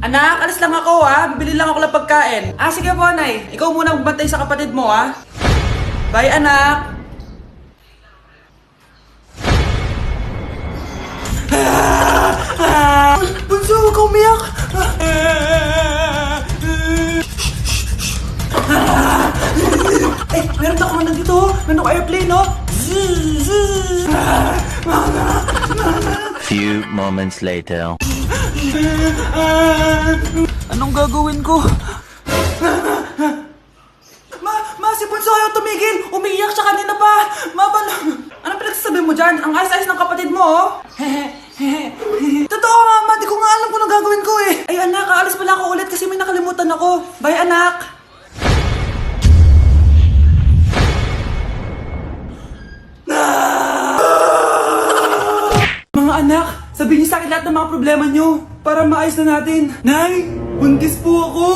Anak, alis lang ako ha. Bibili lang ako ng pagkain. Sige po, Nay. Ikaw muna magbantay sa kapatid mo ha. Bye, anak. Bunso, huwag ka umiyak. Meron ako man dito. Meron ako airplane, no? Few moments later. Anong gagawin ko? Si Bunso ayaw tumigil! Umiiyak siya kanina pa! Anong pinagsasabi mo dyan? Ang ayos-ayos ng kapatid mo, oh! Totoo nga, Ma! Di ko nga alam kung anong gagawin ko, eh! Ay, anak, aalis pala ako ulit kasi may nakalimutan ako. Bye, anak! Mga anak, sabihin niyo sa akin lahat ng mga problema niyo para maayos na natin. Nay, buntis po ako.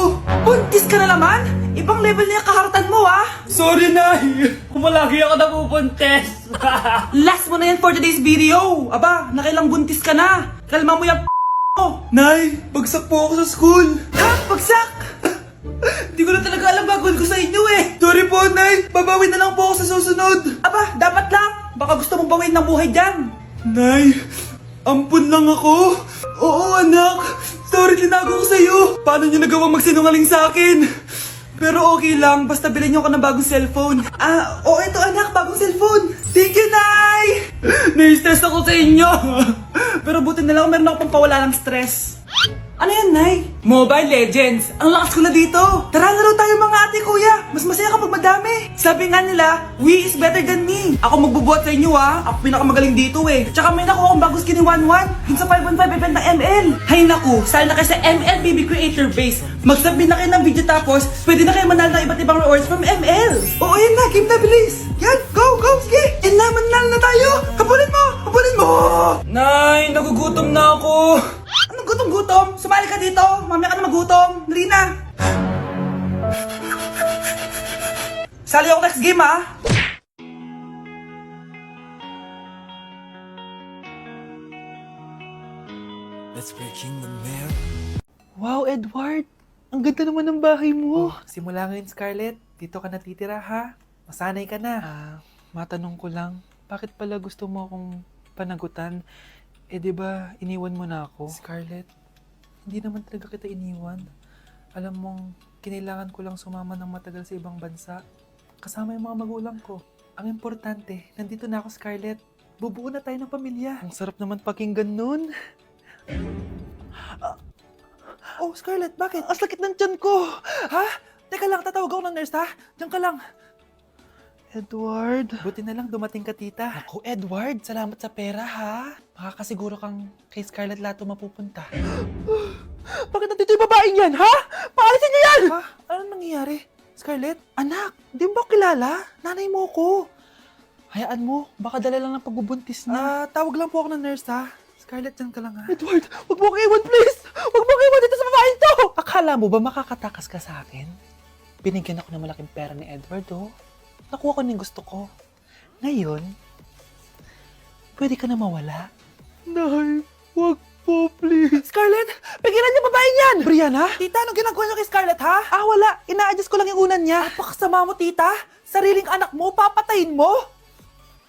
Buntis ka na naman? Ibang level na yung kaharatan mo, ah. Sorry, Nay. Kumalagi ako nabubuntis. Last mo na yan for today's video. Aba, nakailang buntis ka na. Kalma mo yung mo. Nay, bagsak po ako sa school. Ha? Bagsak? Hindi ko na talaga alam gagawin ko sa inyo, eh. Sorry po, Nay. Babawi na lang po ako sa susunod. Aba, dapat lang. Baka gusto mong bawiin ng buhay dyan. Nay, ampun lang ako. Oo, anak. Sorry, tinago ko sa'yo. Paano niyo nagawang magsinungaling sa akin? Pero okay lang, basta bilhin niyo ako ng bagong cellphone. Oo, ito anak, bagong cellphone. Thank you, Nay! Nai-stress ako sa inyo. Pero buti na lang, meron ako pampawala ng stress. Ano yan, Nay? Mobile Legends. Ang lakas ko na dito. Tara, laro tayo mga ate, kuya. Mas masaya kapag madami. Sabi nga nila, we is better than me. Ako magbubuhat sa inyo, ha. Ako pinakamagaling dito, eh. Tsaka may nakuha akong bagong skin ni 1-1. Dun sa 515 event ng ML. Hay naku, sali na kayo sa ML BB Creator Base. Mag-submit na kayo ng video tapos, pwede na kayo manalo ng iba't ibang rewards from ML. Oo, yan na. Game na, bilis. Yan, go, go, sige. Yan na, manalo na tayo. Habulin mo, habulin mo. Nay, nagugutom na ako. Anong gutom-gutom? Sumali ka dito. Mamaya ka na magutom. Dali na. Sali ako next game, ha? Let's breaking the mirror. Wow, Edward. Ang ganda naman ng bahay mo. Simula ngayon, Scarlett. Dito ka natitira, ha? Masanay ka na. Matanong ko lang, bakit pala gusto mo akong panagutan? Di ba, iniwan mo na ako? Scarlett, hindi naman talaga kita iniwan. Alam mong, kinailangan ko lang sumama ng matagal sa ibang bansa. Kasama yung mga magulang ko. Ang importante, nandito na ako, Scarlett. Bubuo na tayo ng pamilya. Ang sarap naman pakinggan nun. Oh, Scarlett, bakit? Ang sakit ng tiyan ko! Ha? Teka lang, tatawag ako ng nurse, ha? Diyan ka lang. Edward. Buti na lang dumating ka, tita. Ako, Edward, salamat sa pera, ha? Makakasiguro kang kay Scarlett Lato mapupunta. Bakit nandito yung babaeng yan, ha? Paalisin niyo yan! Ha? Anong nangyayari? Scarlett? Anak, di mo ba kilala? Nanay mo ko. Hayaan mo, baka dala lang ng pagbubuntis niya. Tawag lang po ako ng nurse, ha? Scarlett, dyan ka lang, ha? Edward, wag mo akong iwan, please! Wag mo akong iwan dito sa babaeng to! Akala mo ba makakatakas ka sa akin? Binigyan ako ng malaking pera ni Edward, oh. Nakuha ko na yung gusto ko. Ngayon, pwede ka na mawala. Nay, wag po, please. Scarlett, pigilan niyo babae niyan! Brianna? Tita, anong ginagawa niyo kay Scarlett, ha? Wala. Ina-adjust ko lang yung unan niya. Napakasama mo, tita. Sariling anak mo, papatayin mo?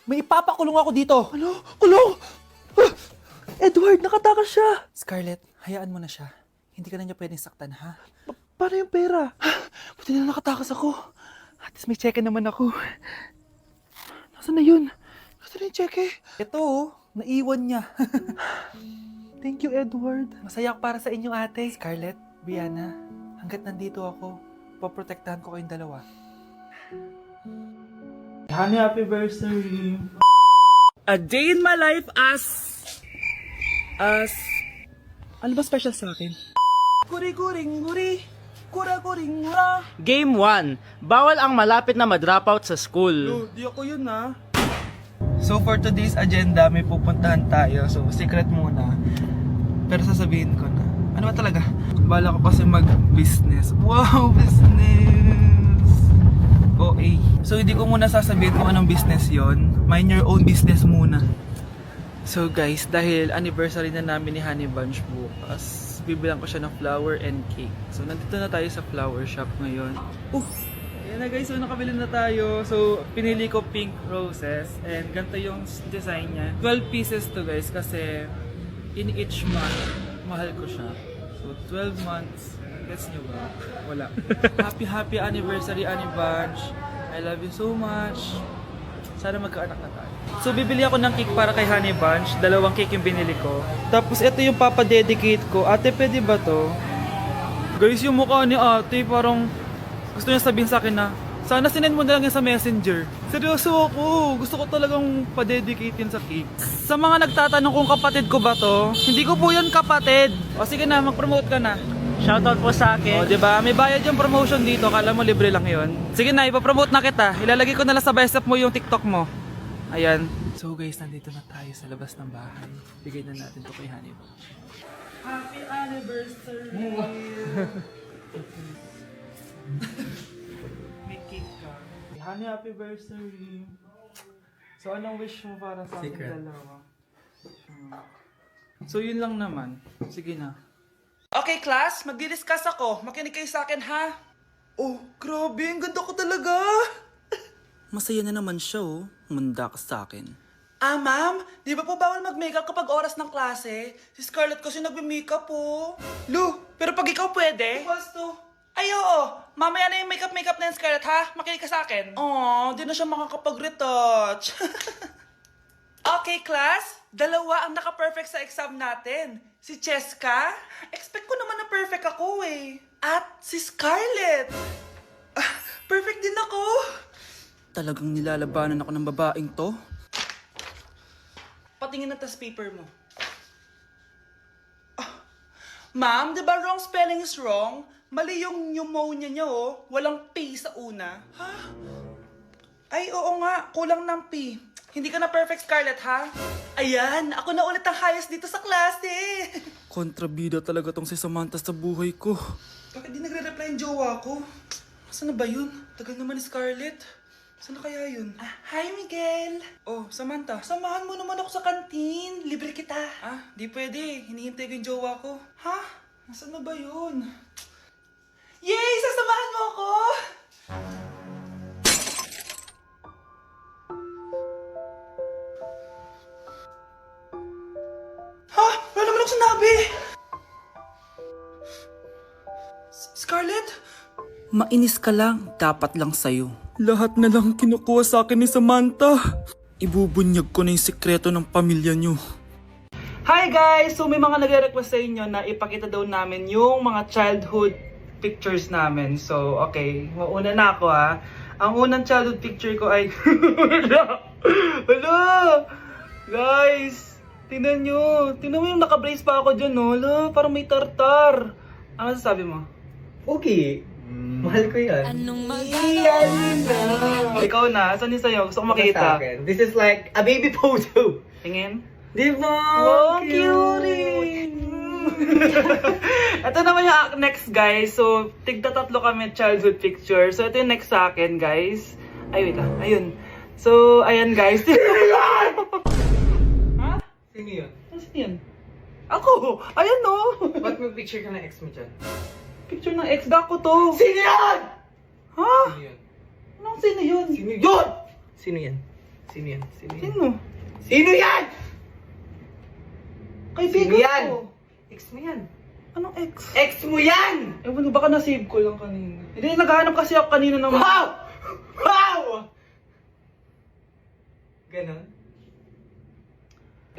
May ipapakulong ako dito. Ano? Kulong? Edward, nakatakas siya. Scarlett, hayaan mo na siya. Hindi ka na niya pwedeng saktan, ha? Paano yung pera? Buti na nakatakas ako. At least may cheque naman ako. Nasaan na yun? Nasaan na yung cheque? Ito, naiwan niya. Thank you, Edward. Masaya ako para sa inyo, ate. Scarlett, Brianna, hanggat nandito ako, poprotektahan ko kayong dalawa. Honey, happy anniversary. A day in my life as... Ano ba special sa akin? Guri-guring-guri. Kura-guring-gura. Game 1. Bawal ang malapit na ma-dropout sa school. Di ako yun, ha? So for today's agenda, may pupuntahan tayo. So secret muna. Pero sasabihin ko na. Ano ba talaga? Bala ko kasi mag-business. Wow, business! OA. So hindi ko muna sasabihin kung anong business yon. Mind your own business muna. So guys, dahil anniversary na namin ni Honey Bunch bukas, bibilang ko siya ng flower and cake. So, nandito na tayo sa flower shop ngayon. Ayan na guys, so nakabili na tayo. So, pinili ko pink roses and ganito yung design niya. 12 pieces to guys kasi in each month, mahal ko siya. So, 12 months. Gets nyo ba? Wala. Happy anniversary, Annie Bunch. I love you so much. Sana magkaanak na tayo. So, bibili ako ng cake para kay Honey Bunch. 2 cake yung binili ko. Tapos, ito yung papadedicate ko. Ate, pwede ba to? Guys, yung mukha ni ate, parang gusto niya sabihin sa akin na, sana sinend mo na lang yan sa messenger. Seryoso ako. Gusto ko talagang padedicate yun sa cake. Sa mga nagtatanong kung kapatid ko ba to, hindi ko po yun kapatid. O sige na, mag-promote ka na. Shoutout po sa akin. O, diba? May bayad yung promotion dito. Kala mo libre lang yun. Sige na, ipapromote na kita. Ilalagay ko na lang sa bicep mo yung TikTok mo. Ayan. So guys, nandito na tayo sa labas ng bahay. Bigay na natin to kay Honey Bunch. Happy anniversary! May cake ka. Honey, happy anniversary! So, anong wish mo para sa ating dalawa? So, yun lang naman. Sige na. Okay, class. Magdi-discuss ako. Makinig kayo sa akin, ha? Oh, grabe. Ang ganda ko talaga. Masaya na naman siya, oh. Manda ka sa akin. Ah, ma'am? Di ba po bawal mag-makeup kapag oras ng klase? Si Scarlett kasi nagbe-makeup, po. Lu, pero pag ikaw pwede? Basto. Ay, oo. Mamaya na yung makeup na yung Scarlett, ha? Makinig ka sa akin. Aw, di na siya makakapag-retouch. Okay, class. 2 ang naka-perfect sa exam natin. Si Cheska. Expect ko naman na perfect ako, eh. At si Scarlett. Perfect din ako. Talagang nilalabanan ako ng babaeng to. Patingin na tas paper mo. Ma'am, di ba wrong spelling is wrong? Mali yung pneumonia niya, oh. Walang P sa una. Ha? Ay, oo nga. Kulang ng P. Hindi ka na perfect, Scarlett, ha? Ayan, ako na ulit ang highest dito sa klase. Kontrabida talaga tong si Samantha sa buhay ko. Bakit di nagre-reply yung jowa ko? Saan na ba yun? Tagal naman ni Scarlett. Saan na kaya yun? Hi, Miguel! Oh, Samantha, samahan mo naman ako sa kantin. Libre kita. Di pwede. Hinihintay ko yung jowa ko. Ha? Nasaan na ba yun? Yay! Sasamahan mo ako! Ha? Wala naman ako sinabi! Scarlett? Mainis ka lang. Dapat lang sa'yo. Lahat na lang kinukuha sa akin ni Samantha. Ibubunyag ko na yung sekreto ng pamilya nyo. Hi guys! So may mga nagre-request sa inyo na ipakita daw namin yung mga childhood pictures namin. So okay, mauna na ako ha. Ang unang childhood picture ko ay... Hala! Guys! Tingnan nyo. Tingnan mo yung naka-brace pa ako dyan, no? Hala, parang may tartar. Ano sasabi mo? Okay. Mahal ko yan. Ikaw na, saan yung sa'yo? Gusto ko Sa makita. akin. This is like a baby photo. Tingin. Di ba? Wow, cute! Ito naman yung next, guys. So, tigta-3 kami childhood picture. So, ito yung next sa akin, guys. Ay, wait lang. Ayun. So, ayan, guys. Ha? Sino yun? Ano yun? Ako! Ayan, no! Ba't mag-picture ka ng ex mo dyan? Picture ng ex-gako to. Sino yun? Ha? Sino yun? Anong sino yun? Sino yun? Sino yan? Sino yan? Sino yan? Sino? Sino yan? Kaibigan Sino yan? ko. Ex mo yan. Anong ex? Ex mo yan! Ewan ko, baka na-save ko lang kanina. Hindi, naghahanap kasi ako kanina ng... Wow! Wow! Ganon?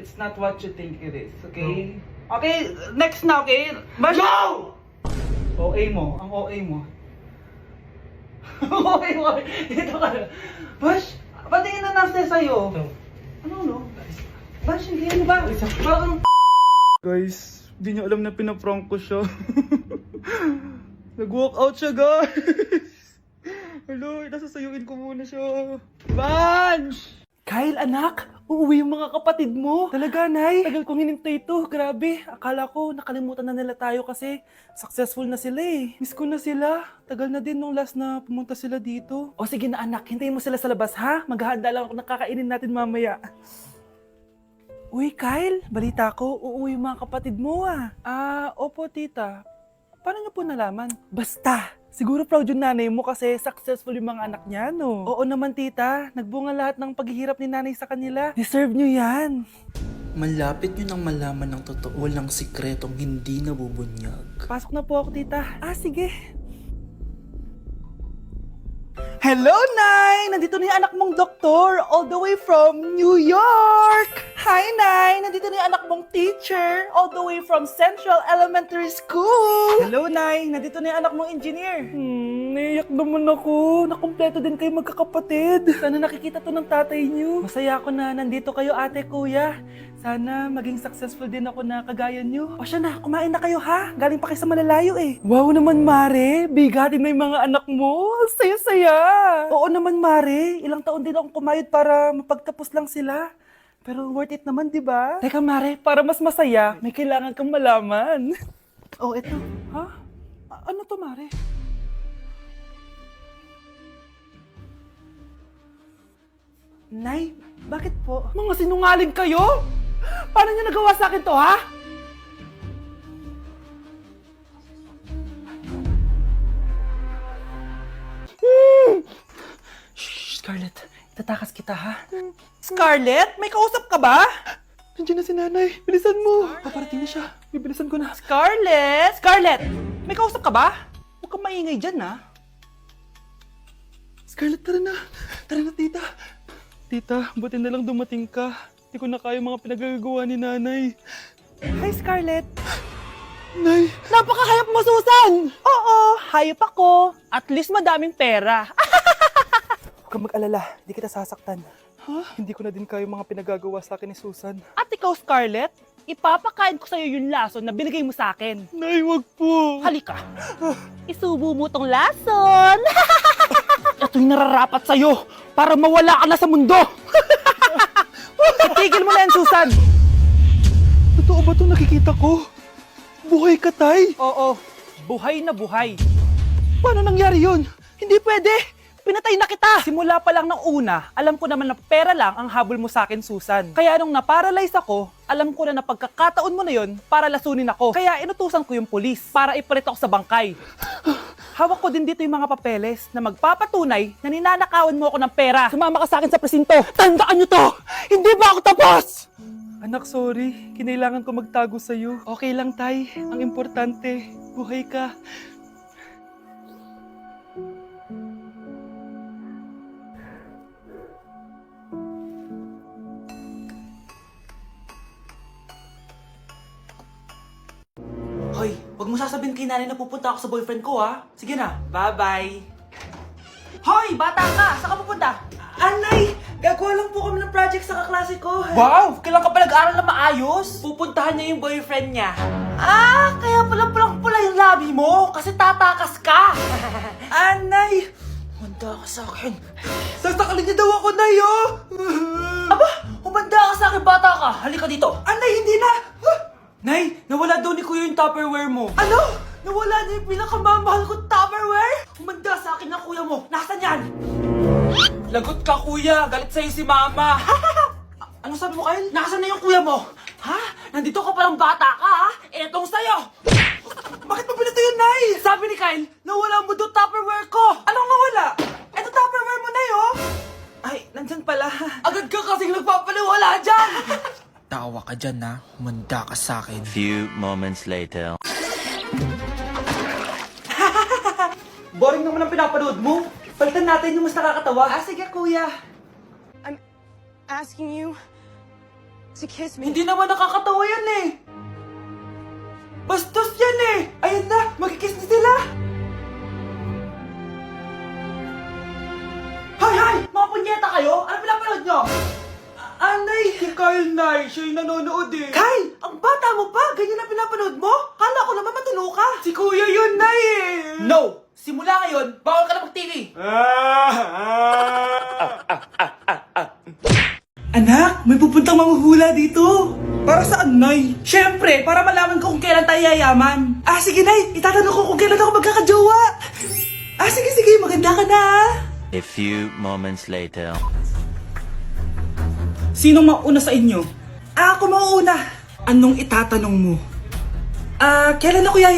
It's not what you think it is, okay? Okay, next na, okay? Bash! No! OA mo, ang OA mo. OA mo, dito ka. Bash, patingin na nasa sa'yo. No. Ano, no? Bash, hindi ano ba? Parang... Guys, di niyo alam na pinaprank ko siya. Nag-walk out siya, guys. Hello, nasasayuin ko muna siya. Bunch! Kyle, anak! Uuwi yung mga kapatid mo. Talaga, Nay? Tagal kong hinintay ito. Grabe. Akala ko nakalimutan na nila tayo kasi successful na sila eh. Miss ko na sila. Tagal na din nung last na pumunta sila dito. O sige na anak, hintayin mo sila sa labas ha? Maghahanda lang ako ng kakainin natin mamaya. Uy, Kyle, balita ko, uuwi yung mga kapatid mo ah. Opo tita. Paano niyo po nalaman? Basta, siguro proud yung nanay mo kasi successful yung mga anak niya, no? Oo naman tita, nagbunga lahat ng paghihirap ni nanay sa kanila. Deserve niyo yan. Malapit nyo nang malaman ng totoo, walang sikretong hindi nabubunyag. Pasok na po ako tita. Sige. Hello, Nay! Nandito na yung anak mong doktor, all the way from New York! Hi, Nay! Nandito na yung anak mong teacher, all the way from Central Elementary School! Hello, Nay! Nandito na yung anak mong engineer. Naiyak naman ako. Nakumpleto din kayo magkakapatid. Sana nakikita to ng tatay niyo. Masaya ako na nandito kayo, ate, kuya. Sana maging successful din ako na kagaya niyo. O siya na, kumain na kayo ha? Galing pa kayo sa malalayo eh. Wow naman, Mare. Bigatin na yung mga anak mo. Saya-saya. Oo naman, Mare. Ilang taon din akong kumayod para mapagtapos lang sila. Pero worth it naman, di ba? Teka, Mare, para mas masaya, may kailangan kang malaman. Oh, eto. Ha? Ano to, Mare? Nay, bakit po? Mga sinungaling kayo? Paano niyo nagawa sa akin to, ha? Shh, Scarlett. Itatakas kita, ha? Scarlett? May kausap ka ba? Nandiyan na si nanay. Bilisan mo. Paparating na siya. Bibilisan ko na. Scarlett! Scarlett! May kausap ka ba? Huwag kang maingay dyan, ha? Scarlett, tara na. Tara na, tita. Tita, buti na lang dumating ka. Hindi ko na kaya mga pinagagawa ni nanay. Hi, Scarlett. Nay. Napakahayap mo, Susan! Oo, hayop ako. At least madaming pera. Huwag kang mag-alala, hindi kita sasaktan. Hindi ko na din kaya mga pinagagawa sa akin ni Susan. At ikaw, Scarlett, ipapakain ko sa'yo yung lason na binigay mo sa akin. Nay, wag po. Halika. Isubo mo tong lason. Ito'y nararapat sa'yo para mawala ka na sa mundo. Itigil mo na yan, Susan. Totoo ba itong nakikita ko? Buhay ka, Tay? Oo, buhay na buhay. Paano nangyari yun? Hindi pwede. Pinatay na kita! Simula pa lang ng una, alam ko naman na pera lang ang habol mo sa akin, Susan. Kaya nung naparalyze ako, alam ko na pagkakataon mo na yon para lasunin ako. Kaya inutusan ko yung pulis para ipalit ako sa bangkay. Hawak ko din dito yung mga papeles na magpapatunay na ninanakawan mo ako ng pera. Sumama ka sa akin sa presinto. Tandaan nyo to! Hindi ba ako tapos? Anak, sorry. Kinailangan ko magtago sa'yo. Okay lang, Tay. Ang importante, buhay ka. Hoy, wag mo sasabihin kay nanay na pupunta ako sa boyfriend ko, ha? Sige na, bye-bye. Hoy, bata ka! Saan ka pupunta? Anay, gagawa lang po kami ng project sa kaklase ko. Wow! Kailan ka pa nag-aaral na maayos? Pupuntahan niya yung boyfriend niya. Kaya pula yung labi mo kasi tatakas ka. Anay, humanda ka sa akin. Sasakalin niya daw ako, Nay, oh! Aba, humanda ka sa akin, bata ka. Halika dito. Anay, hindi na! Nay, nawala daw ni Kuya yung Tupperware mo. Ano? Nawala na yung pinakamamahal kong Tupperware? Humanda sa akin ng kuya mo. Nasaan yan? Lagot ka, kuya. Galit sa'yo si mama. Ano sabi mo, Kyle? Nasaan na yung kuya mo? Ha? Nandito ka palang bata ka, ha? Etong sa'yo. Bakit mo pinato yun, Nay? Sabi ni Kyle, nawala mo doon Tupperware ko. Anong nawala? Eto Tupperware mo, Nay, oh. Ay, nandyan pala. Agad ka kasing nagpapaliwala dyan. Tawa ka dyan, ha? Manda ka sa akin. Few moments later. Boring naman ang pinapanood mo. Palitan natin yung mas nakakatawa. Sige, kuya. Asking you to kiss me. Hindi naman nakakatawa yan eh. Bastos yan eh. Ayun na, magkikiss na sila. Hay! Mga punyeta kayo? Ano pinapanood nyo? Anay! Si Kyle, Nay. Siya yung nanonood eh. Kyle! Ang bata mo pa? Ganyan na pinapanood mo? Kala ko naman matino ka. Si Kuya yun, Nay eh. No! Simula ngayon, bawal ka na mag-TV. Anak, may pupuntang manghuhula dito. Para saan, Nay? Siyempre, para malaman ko kung kailan tayo yayaman. Sige, Nay. Itatanong ko kung kailan ako magkakajowa. Sige. Maganda ka na. A few moments later. Sinong mauna sa inyo? Ako mauuna. Anong itatanong mo? Kailan ako yaya?